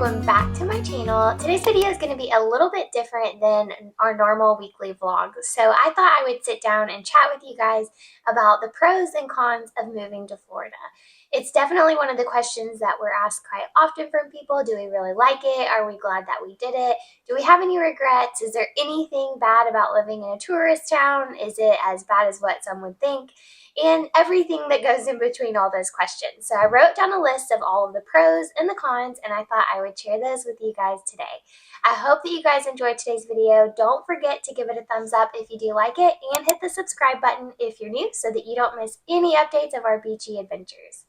welcome back to my channel. Today's video is going to be a little bit different than our normal weekly vlog. So I thought I would sit down and chat with you guys about the pros and cons of moving to Florida. It's definitely one of the questions that we're asked quite often from people. Do we really like it? Are we glad that we did it? Do we have any regrets? Is there anything bad about living in a tourist town? Is it as bad as what some would think? And everything that goes in between all those questions. So I wrote down a list of all of the pros and the cons, and I thought I would share those with you guys today. I hope that you guys enjoyed today's video. Don't forget to give it a thumbs up if you do like it, and hit the subscribe button if you're new so that you don't miss any updates of our beachy adventures.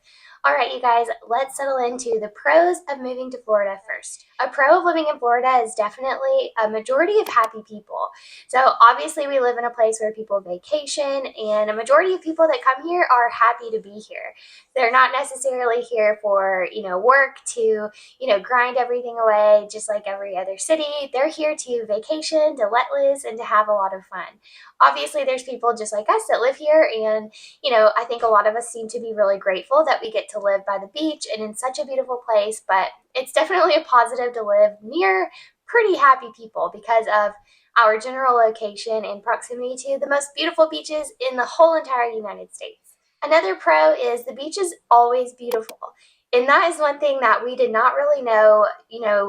Alright, you guys, let's settle into the pros of moving to Florida first. A pro of living in Florida is definitely a majority of happy people. So obviously we live in a place where people vacation, and a majority of people that come here are happy to be here. They're not necessarily here for, work to, grind everything away just like every other city. They're here to vacation, to let loose, and to have a lot of fun. Obviously there's people just like us that live here, and I think a lot of us seem to be really grateful that we get to live by the beach and in such a beautiful place, but it's definitely a positive to live near pretty happy people because of our general location and proximity to the most beautiful beaches in the whole entire United States. Another pro is the beach is always beautiful. And that is one thing that we did not really know,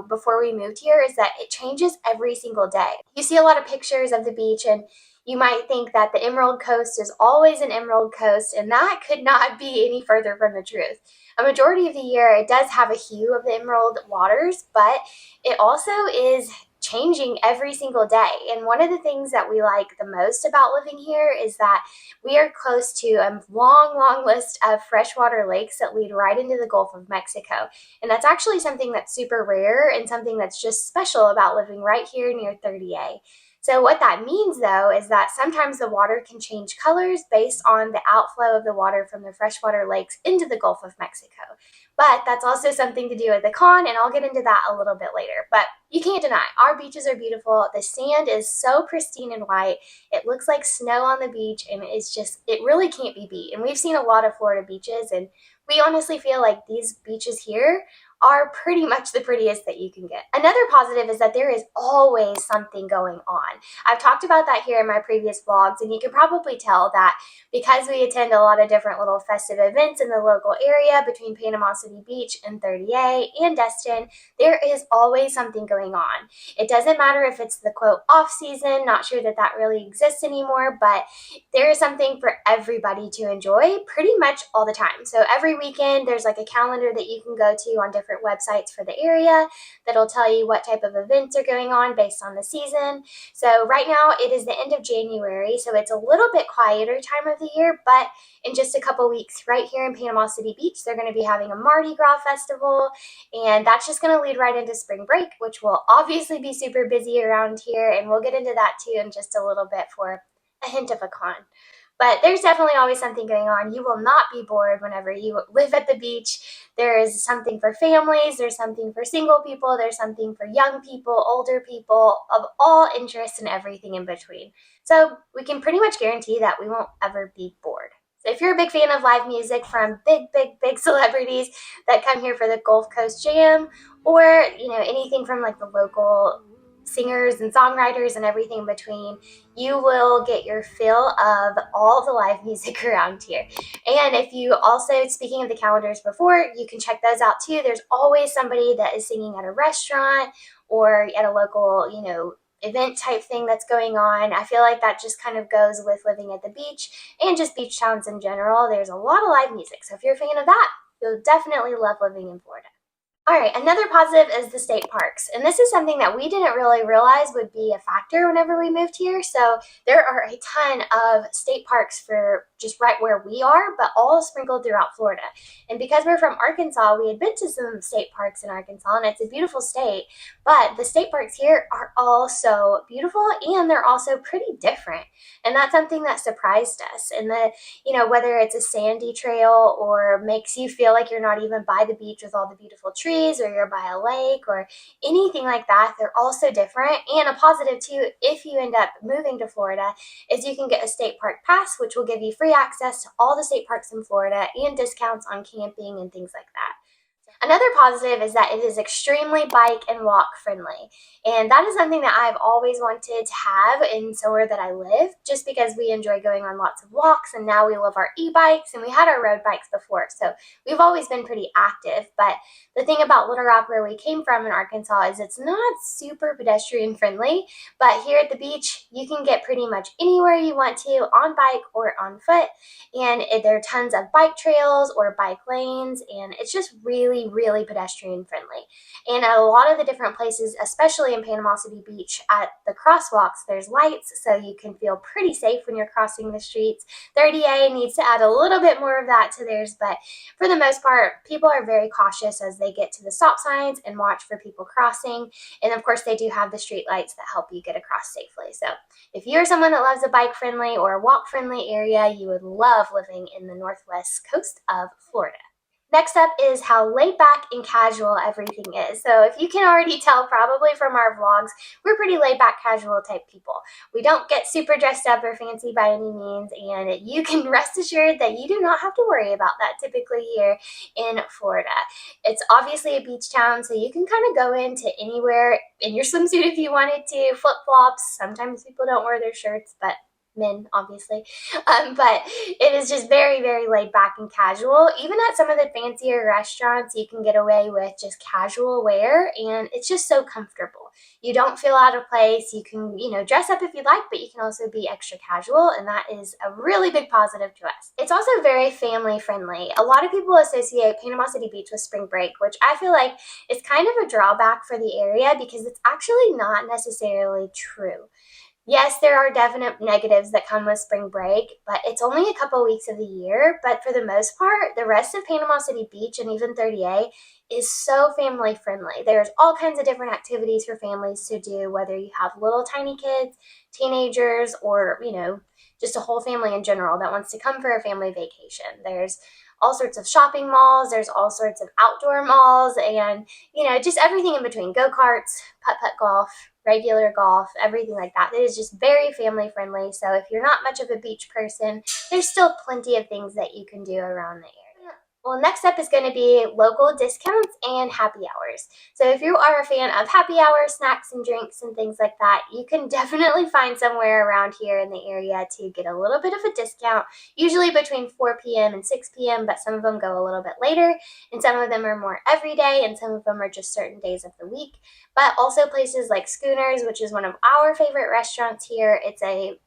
before we moved here, is that it changes every single day. You see a lot of pictures of the beach, and you might think that the Emerald Coast is always an Emerald Coast, and that could not be any further from the truth. A majority of the year, it does have a hue of the emerald waters, but it also is changing every single day. And one of the things that we like the most about living here is that we are close to a long list of freshwater lakes that lead right into the Gulf of Mexico. And that's actually something that's super rare and something that's just special about living right here near 30A. So what that means, though, is that sometimes the water can change colors based on the outflow of the water from the freshwater lakes into the Gulf of Mexico. But that's also something to do with the con, and I'll get into that a little bit later. But you can't deny, our beaches are beautiful. The sand is so pristine and white. It looks like snow on the beach, and it really can't be beat. And we've seen a lot of Florida beaches, and we honestly feel like these beaches here are pretty much the prettiest that you can get. Another positive is that there is always something going on. I've talked about that here in my previous vlogs, and you can probably tell that because we attend a lot of different little festive events in the local area between Panama City Beach and 30A and Destin, there is always something going on. It doesn't matter if it's the quote off season, not sure that that really exists anymore, but there is something for everybody to enjoy pretty much all the time. So every weekend there's like a calendar that you can go to on different websites for the area that'll tell you what type of events are going on based on the season. So right now it is the end of January, so it's a little bit quieter time of the year, but in just a couple weeks right here in Panama City Beach, they're going to be having a Mardi Gras festival, and that's just going to lead right into spring break, which will obviously be super busy around here, and we'll get into that too in just a little bit for a hint of a con. But there's definitely always something going on. You will not be bored whenever you live at the beach. There is something for families, there's something for single people, there's something for young people, older people, of all interests and everything in between. So we can pretty much guarantee that we won't ever be bored. So if you're a big fan of live music from big celebrities that come here for the Gulf Coast Jam, or anything from like the local singers and songwriters and everything in between, you will get your fill of all the live music around here. And if you also, speaking of the calendars before, you can check those out too. There's always somebody that is singing at a restaurant or at a local, event type thing that's going on. I feel like that just kind of goes with living at the beach and just beach towns in general. There's a lot of live music. So if you're a fan of that, you'll definitely love living in Florida. Alright, another positive is the state parks, and this is something that we didn't really realize would be a factor whenever we moved here. So there are a ton of state parks for just right where we are, but all sprinkled throughout Florida. And because we're from Arkansas, we had been to some state parks in Arkansas, and it's a beautiful state, but the state parks here are all so beautiful, and they're also pretty different. And that's something that surprised us. And whether it's a sandy trail or makes you feel like you're not even by the beach with all the beautiful trees, or you're by a lake or anything like that, they're all so different. And a positive too, if you end up moving to Florida, is you can get a state park pass, which will give you free access to all the state parks in Florida and discounts on camping and things like that. Another positive is that it is extremely bike and walk friendly. And that is something that I've always wanted to have in somewhere that I live, just because we enjoy going on lots of walks, and now we love our e-bikes, and we had our road bikes before. So we've always been pretty active. But the thing about Little Rock, where we came from in Arkansas, is it's not super pedestrian friendly. But here at the beach, you can get pretty much anywhere you want to on bike or on foot. And there are tons of bike trails or bike lanes, and it's just really pedestrian friendly. And at a lot of the different places, especially in Panama City Beach, at the crosswalks, there's lights, so you can feel pretty safe when you're crossing the streets. 30A needs to add a little bit more of that to theirs, but for the most part, people are very cautious as they get to the stop signs and watch for people crossing. And of course, they do have the street lights that help you get across safely. So if you're someone that loves a bike-friendly or a walk-friendly area, you would love living in the northwest coast of Florida. Next up is how laid back and casual everything is. So if you can already tell probably from our vlogs, we're pretty laid back, casual type people. We don't get super dressed up or fancy by any means, and you can rest assured that you do not have to worry about that typically here in Florida. It's obviously a beach town, so you can kind of go into anywhere in your swimsuit if you wanted to, flip-flops. Sometimes people don't wear their shirts, but men, obviously. But it is just very laid back and casual. Even at some of the fancier restaurants, you can get away with just casual wear, and it's just so comfortable. You don't feel out of place. You can, dress up if you like, but you can also be extra casual, and that is a really big positive to us. It's also very family friendly. A lot of people associate Panama City Beach with spring break, which I feel like is kind of a drawback for the area because it's actually not necessarily true. Yes, there are definite negatives that come with spring break, but it's only a couple weeks of the year. But for the most part, the rest of Panama City Beach and even 30A is so family friendly. There's all kinds of different activities for families to do, whether you have little tiny kids, teenagers, or, just a whole family in general that wants to come for a family vacation. There's all sorts of shopping malls, there's all sorts of outdoor malls, and, just everything in between. Go-karts, putt-putt golf, regular golf, everything like that. It is just very family friendly. So if you're not much of a beach person, there's still plenty of things that you can do around the area. Well, next up is going to be local discounts and happy hours. So if you are a fan of happy hour snacks and drinks and things like that, you can definitely find somewhere around here in the area to get a little bit of a discount, usually between 4 p.m. and 6 p.m., but some of them go a little bit later, and some of them are more every day, and some of them are just certain days of the week. But also places like Schooners, which is one of our favorite restaurants here. It's a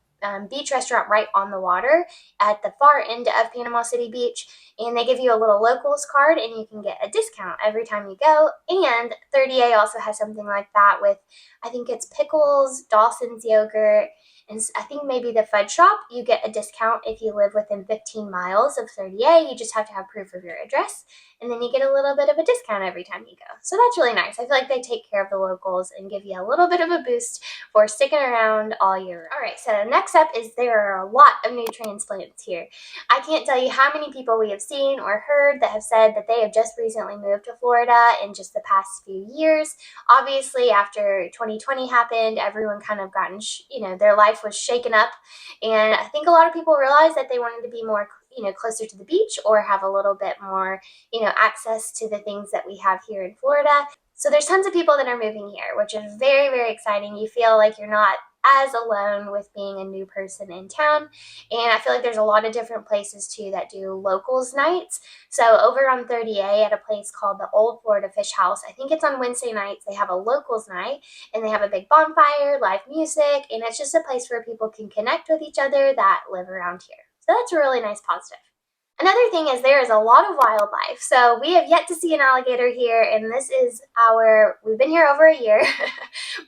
beach restaurant right on the water at the far end of Panama City Beach, and they give you a little locals card and you can get a discount every time you go. And 30A also has something like that with, I think it's pickles, Dawson's yogurt, and I think maybe the fudge shop. You get a discount if you live within 15 miles of 30A. You just have to have proof of your address, and then you get a little bit of a discount every time you go. So that's really nice. I feel like they take care of the locals and give you a little bit of a boost for sticking around all year round. All right, so next up is there are a lot of new transplants here. I can't tell you how many people we have seen or heard that have said that they have just recently moved to Florida in just the past few years. Obviously, after 2020 happened, everyone kind of gotten, their life was shaken up. And I think a lot of people realized that they wanted to be more, closer to the beach or have a little bit more, access to the things that we have here in Florida. So there's tons of people that are moving here, which is very exciting. You feel like you're not as alone with being a new person in town. And I feel like there's a lot of different places too that do locals nights. So over on 30A at a place called the Old Florida Fish House, I think it's on Wednesday nights, they have a locals night, and they have a big bonfire, live music, and it's just a place where people can connect with each other that live around here. So that's a really nice positive. Another thing is there is a lot of wildlife. So we have yet to see an alligator here, and this is we've been here over a year,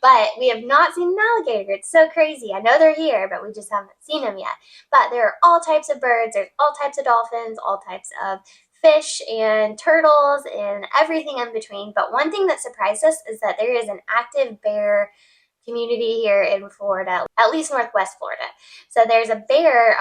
but we have not seen an alligator. It's so crazy. I know they're here, but we just haven't seen them yet. But there are all types of birds, there's all types of dolphins, all types of fish and turtles and everything in between. But one thing that surprised us is that there is an active bear community here in Florida, at least Northwest Florida. So there's a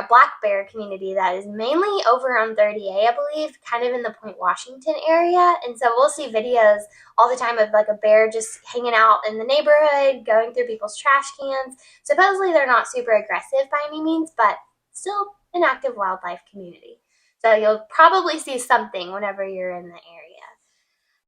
black bear community that is mainly over on 30A, I believe, kind of in the Point Washington area. And so we'll see videos all the time of like a bear just hanging out in the neighborhood, going through people's trash cans. Supposedly they're not super aggressive by any means, but still an active wildlife community. So you'll probably see something whenever you're in the area.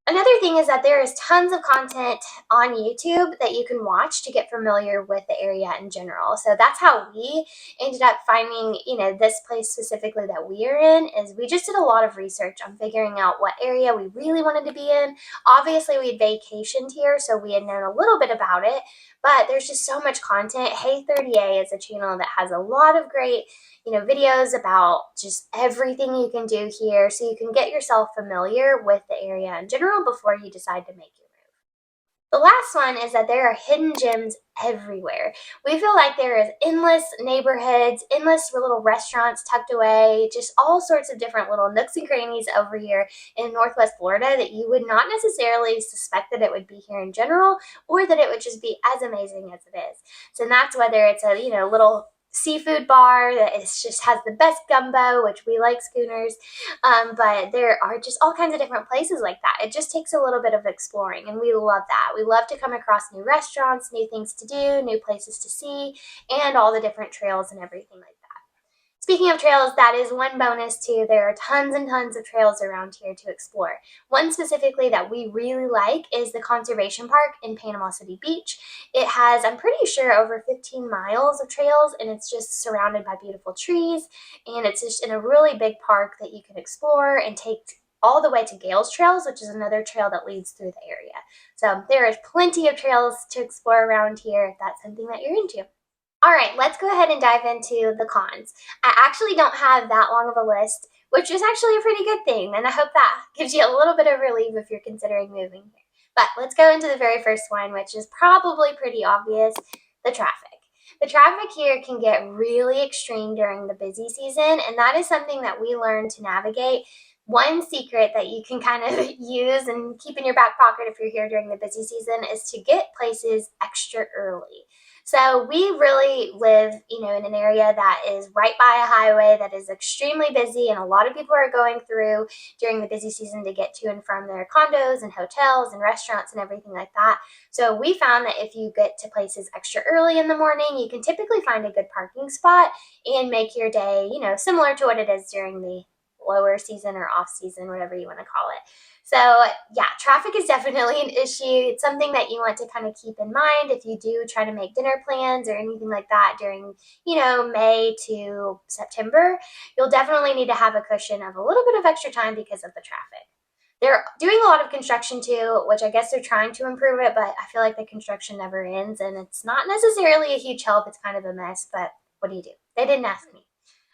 Another thing is that there is tons of content on YouTube that you can watch to get familiar with the area in general. So that's how we ended up finding, this place specifically that we are in, is we just did a lot of research on figuring out what area we really wanted to be in. Obviously, we had vacationed here, so we had known a little bit about it, but there's just so much content. Hey 30A is a channel that has a lot of great videos about just everything you can do here, so you can get yourself familiar with the area in general before you decide to make your move. The last one is that there are hidden gems everywhere. We feel like there is endless neighborhoods, endless little restaurants tucked away, just all sorts of different little nooks and crannies over here in Northwest Florida that you would not necessarily suspect that it would be here in general, or that it would just be as amazing as it is. So that's whether it's a, little seafood bar that is just has the best gumbo, which we like schooners, but there are just all kinds of different places like that. It just takes a little bit of exploring, and we love that. We love to come across new restaurants, new things to do, new places to see, and all the different trails and everything like that. Speaking of trails, that is one bonus too. There are tons and tons of trails around here to explore. One specifically that we really like is the Conservation Park in Panama City Beach. It has, I'm pretty sure, over 15 miles of trails, and it's just surrounded by beautiful trees, and it's just in a really big park that you can explore and take all the way to Gales Trails, which is another trail that leads through the area. So there is plenty of trails to explore around here if that's something that you're into. All right, let's go ahead and dive into the cons. I actually don't have that long of a list, which is actually a pretty good thing, and I hope that gives you a little bit of relief if you're considering moving here. But let's go into the very first one, which is probably pretty obvious: the traffic. The traffic here can get really extreme during the busy season, and that is something that we learned to navigate. One secret that you can kind of use and keep in your back pocket if you're here during the busy season is to get places extra early. So we really live, in an area that is right by a highway that is extremely busy, and a lot of people are going through during the busy season to get to and from their condos and hotels and restaurants and everything like that. So we found that if you get to places extra early in the morning, you can typically find a good parking spot and make your day, similar to what it is during the lower season or off season, whatever you want to call it. So yeah, traffic is definitely an issue. It's something that you want to kind of keep in mind if you do try to make dinner plans or anything like that during, May to September. You'll definitely need to have a cushion of a little bit of extra time because of the traffic. They're doing a lot of construction too, which I guess they're trying to improve it, but I feel like the construction never ends, and it's not necessarily a huge help. It's kind of a mess, but what do you do? They didn't ask me.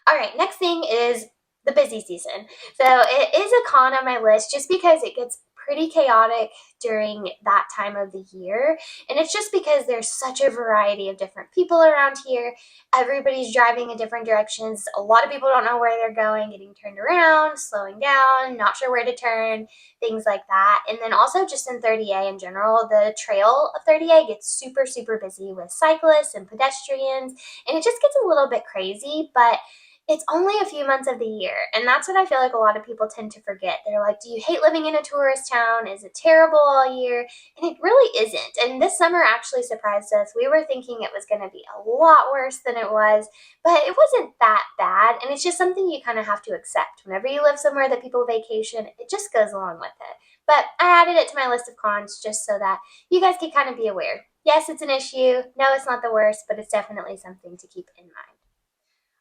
All right, next thing is the busy season. So it is a con on my list just because it gets pretty chaotic during that time of the year. And it's just because there's such a variety of different people around here. Everybody's driving in different directions. A lot of people don't know where they're going, getting turned around, slowing down, not sure where to turn, things like that. And then also just in 30A in general, the trail of 30A gets super, super busy with cyclists and pedestrians. And it just gets a little bit crazy, but it's only a few months of the year, and that's what I feel like a lot of people tend to forget. They're like, do you hate living in a tourist town? Is it terrible all year? And it really isn't. And this summer actually surprised us. We were thinking it was going to be a lot worse than it was, but it wasn't that bad, and it's just something you kind of have to accept. Whenever you live somewhere that people vacation, it just goes along with it. But I added it to my list of cons just so that you guys can kind of be aware. Yes, it's an issue. No, it's not the worst, but it's definitely something to keep in mind.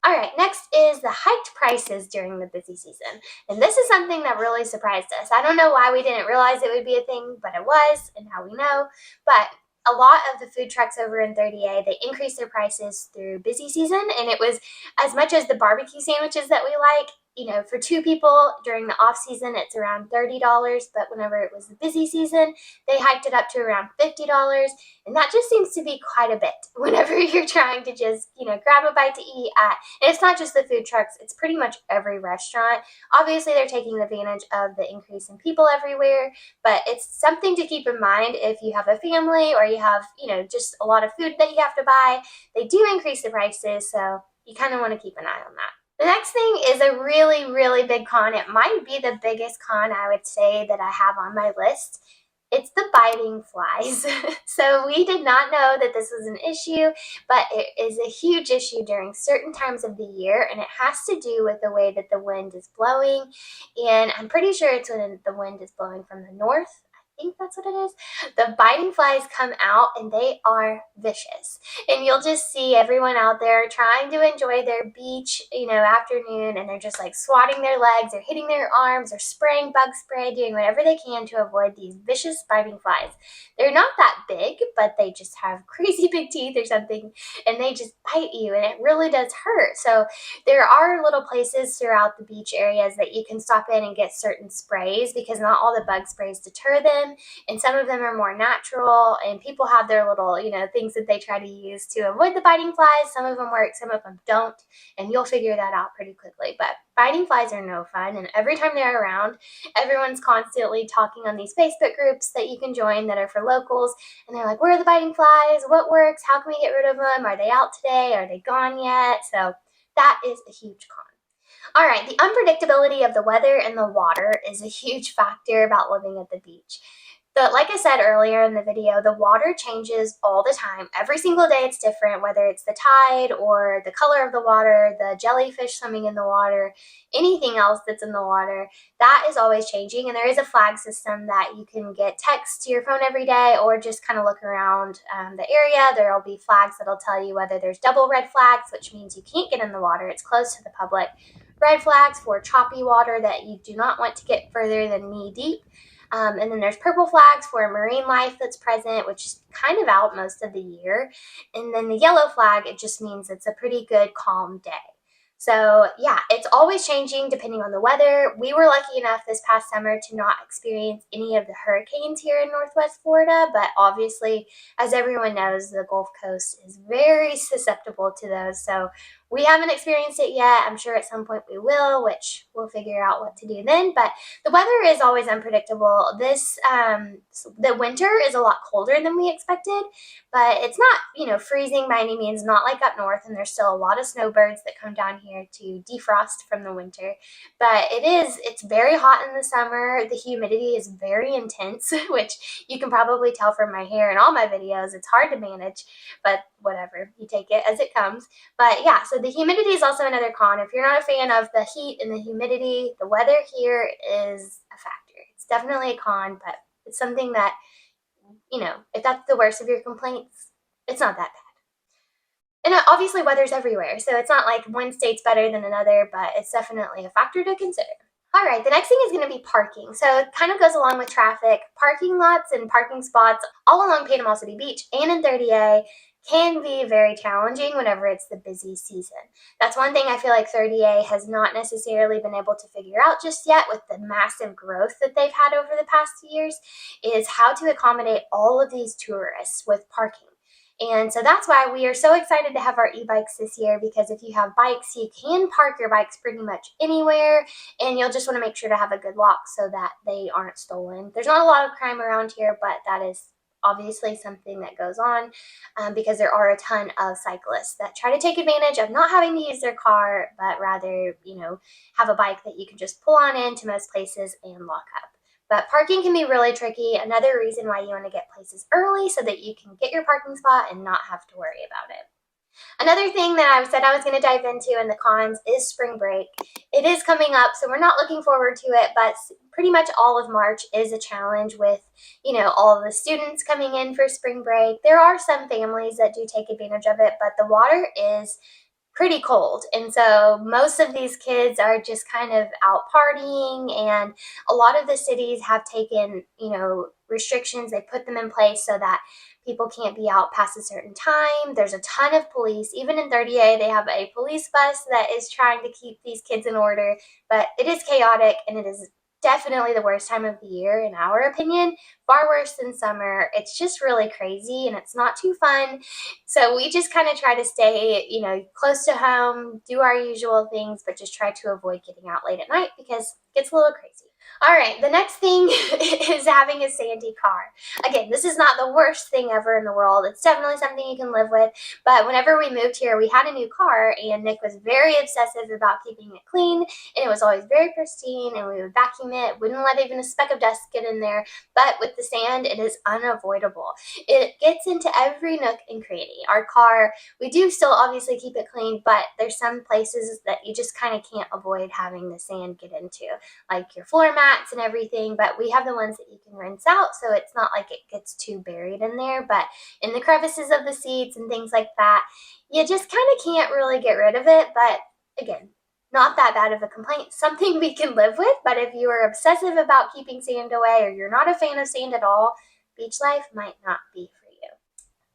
All right, next is the hiked prices during the busy season. And this is something that really surprised us. I don't know why we didn't realize it would be a thing, but it was, and now we know. But a lot of the food trucks over in 30A, they increase their prices through busy season, and it was as much as the barbecue sandwiches that we like. For two people during the off season, it's around $30, but whenever it was the busy season, they hiked it up to around $50, and that just seems to be quite a bit whenever you're trying to just, grab a bite to eat at. And it's not just the food trucks, it's pretty much every restaurant. Obviously, they're taking advantage of the increase in people everywhere, but it's something to keep in mind if you have a family or you have, just a lot of food that you have to buy. They do increase the prices, so you kind of want to keep an eye on that. The next thing is a really, really big con. It might be the biggest con I would say that I have on my list. It's the biting flies. So we did not know that this was an issue, but it is a huge issue during certain times of the year, and it has to do with the way that the wind is blowing. And I'm pretty sure it's when the wind is blowing from the north. I think that's what it is. The biting flies come out and they are vicious. And you'll just see everyone out there trying to enjoy their beach, afternoon, and they're just like swatting their legs or hitting their arms or spraying bug spray, doing whatever they can to avoid these vicious biting flies. They're not that big, but they just have crazy big teeth or something, and they just bite you, and it really does hurt. So there are little places throughout the beach areas that you can stop in and get certain sprays, because not all the bug sprays deter them, and some of them are more natural, and people have their little, things that they try to use to avoid the biting flies. Some of them work, some of them don't, and you'll figure that out pretty quickly. But biting flies are no fun, and every time they're around, everyone's constantly talking on these Facebook groups that you can join that are for locals, and they're like, where are the biting flies? What works? How can we get rid of them? Are they out today? Are they gone yet? So that is a huge con. All right, the unpredictability of the weather and the water is a huge factor about living at the beach. Like I said earlier in the video, the water changes all the time. Every single day it's different, whether it's the tide or the color of the water, the jellyfish swimming in the water, anything else that's in the water, that is always changing. And there is a flag system that you can get text to your phone every day, or just kind of look around the area. There will be flags that'll tell you whether there's double red flags, which means you can't get in the water, it's closed to the public. Red flags for choppy water that you do not want to get further than knee deep. And then there's purple flags for marine life that's present, which is kind of out most of the year. And then the yellow flag, it just means it's a pretty good, calm day. So yeah, it's always changing depending on the weather. We were lucky enough this past summer to not experience any of the hurricanes here in Northwest Florida, but obviously, as everyone knows, the Gulf Coast is very susceptible to those. So we haven't experienced it yet. I'm sure at some point we will, which we'll figure out what to do then. But the weather is always unpredictable. The winter is a lot colder than we expected, but it's not, freezing by any means, not like up north, and there's still a lot of snowbirds that come down here to defrost from the winter. But it's very hot in the summer. The humidity is very intense, which you can probably tell from my hair and all my videos. It's hard to manage, but whatever, you take it as it comes. But yeah, so the humidity is also another con. If you're not a fan of the heat and the humidity, the weather here is a factor. It's definitely a con, but it's something that, if that's the worst of your complaints, it's not that bad. And obviously weather's everywhere, so it's not like one state's better than another, but it's definitely a factor to consider. All right, the next thing is going to be parking. So it kind of goes along with traffic. Parking lots and parking spots all along Panama City Beach and in 30A can be very challenging whenever it's the busy season. That's one thing I feel like 30A has not necessarily been able to figure out just yet, with the massive growth that they've had over the past few years, is how to accommodate all of these tourists with parking. And so that's why we are so excited to have our e-bikes this year, because if you have bikes, you can park your bikes pretty much anywhere, and you'll just want to make sure to have a good lock so that they aren't stolen. There's not a lot of crime around here, but that is obviously something that goes on because there are a ton of cyclists that try to take advantage of not having to use their car, but rather, have a bike that you can just pull on into most places and lock up. But parking can be really tricky. Another reason why you want to get places early so that you can get your parking spot and not have to worry about it. Another thing that I said I was going to dive into in the cons is spring break. It is coming up, so we're not looking forward to it, but pretty much all of March is a challenge with, all of the students coming in for spring break. There are some families that do take advantage of it, but the water is pretty cold, and so most of these kids are just kind of out partying, and a lot of the cities have taken, restrictions. They put them in place so that people can't be out past a certain time. There's a ton of police. Even in 30A, they have a police bus that is trying to keep these kids in order, but it is chaotic, and it is definitely the worst time of the year, in our opinion. Far worse than summer. It's just really crazy, and it's not too fun. So we just kind of try to stay, close to home, do our usual things, but just try to avoid getting out late at night because it gets a little crazy. All right, the next thing is having a sandy car. Again, this is not the worst thing ever in the world. It's definitely something you can live with. But whenever we moved here, we had a new car, and Nick was very obsessive about keeping it clean, and it was always very pristine, and we would vacuum it, wouldn't let even a speck of dust get in there. But with the sand, it is unavoidable. It gets into every nook and cranny. Our car, we do still obviously keep it clean, but there's some places that you just kind of can't avoid having the sand get into, like your floor mats and everything, but we have the ones that you can rinse out, so it's not like it gets too buried in there. But in the crevices of the seats and things like that, you just kind of can't really get rid of it. But again, not that bad of a complaint, something we can live with. But if you are obsessive about keeping sand away, or you're not a fan of sand at all, beach life might not be for you.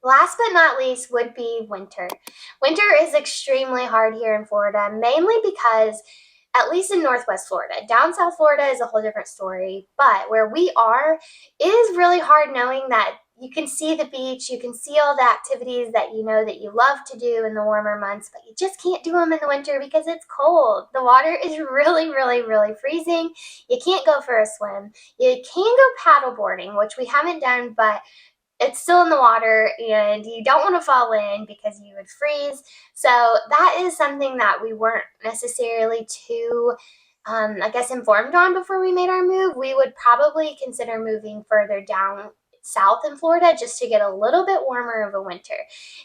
Last but not least would be winter. Winter is extremely hard here in Florida, mainly because, at least in Northwest Florida. Down South Florida is a whole different story, but where we are, it is really hard knowing that you can see the beach, you can see all the activities that you know that you love to do in the warmer months, but you just can't do them in the winter because it's cold. The water is really, really, really freezing. You can't go for a swim. You can go paddle boarding, which we haven't done, but it's still in the water and you don't want to fall in because you would freeze. So that is something that we weren't necessarily too, I guess, informed on before we made our move. We would probably consider moving further down south in Florida just to get a little bit warmer of a winter.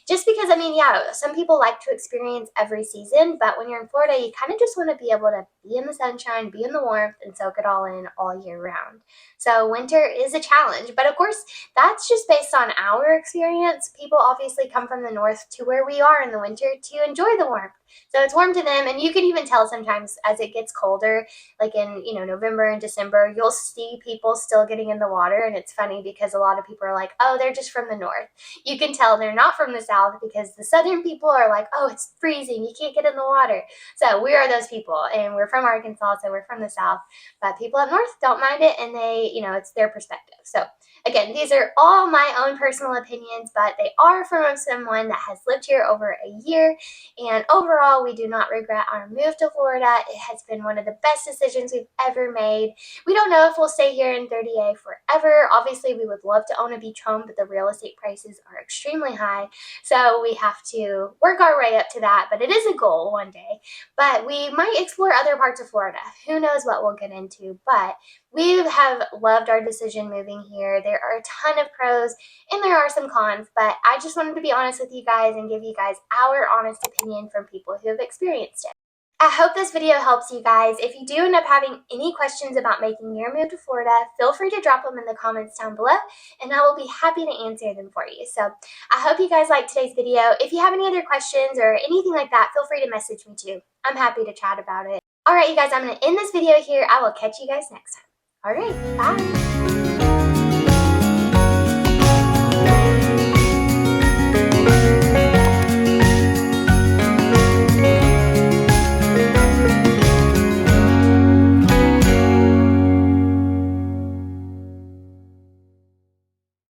Just because, I mean, yeah, some people like to experience every season, but when you're in Florida, you kind of just want to be able to be in the sunshine, be in the warmth, and soak it all in all year round. So winter is a challenge, but of course, that's just based on our experience. People obviously come from the north to where we are in the winter to enjoy the warmth. So it's warm to them, and you can even tell sometimes as it gets colder, like in, November and December, you'll see people still getting in the water, and it's funny because a lot of people are like, "Oh, they're just from the north." You can tell they're not from the south because the southern people are like, "Oh, it's freezing. You can't get in the water." So we are those people, and we're from Arkansas, so we're from the south. But people up north don't mind it, and they, it's their perspective. So again, these are all my own personal opinions, but they are from someone that has lived here over a year. And overall, we do not regret our move to Florida. It has been one of the best decisions we've ever made. We don't know if we'll stay here in 30A forever. Obviously, we would love to own a beach home, but the real estate prices are extremely high. So we have to work our way up to that, but it is a goal one day. But we might explore other parts of Florida. Who knows what we'll get into, but we have loved our decision moving here. There are a ton of pros and there are some cons, but I just wanted to be honest with you guys and give you guys our honest opinion from people who have experienced it. I hope this video helps you guys. If you do end up having any questions about making your move to Florida, feel free to drop them in the comments down below, and I will be happy to answer them for you. So I hope you guys liked today's video. If you have any other questions or anything like that, feel free to message me too. I'm happy to chat about it. All right, you guys, I'm going to end this video here. I will catch you guys next time. All right, bye.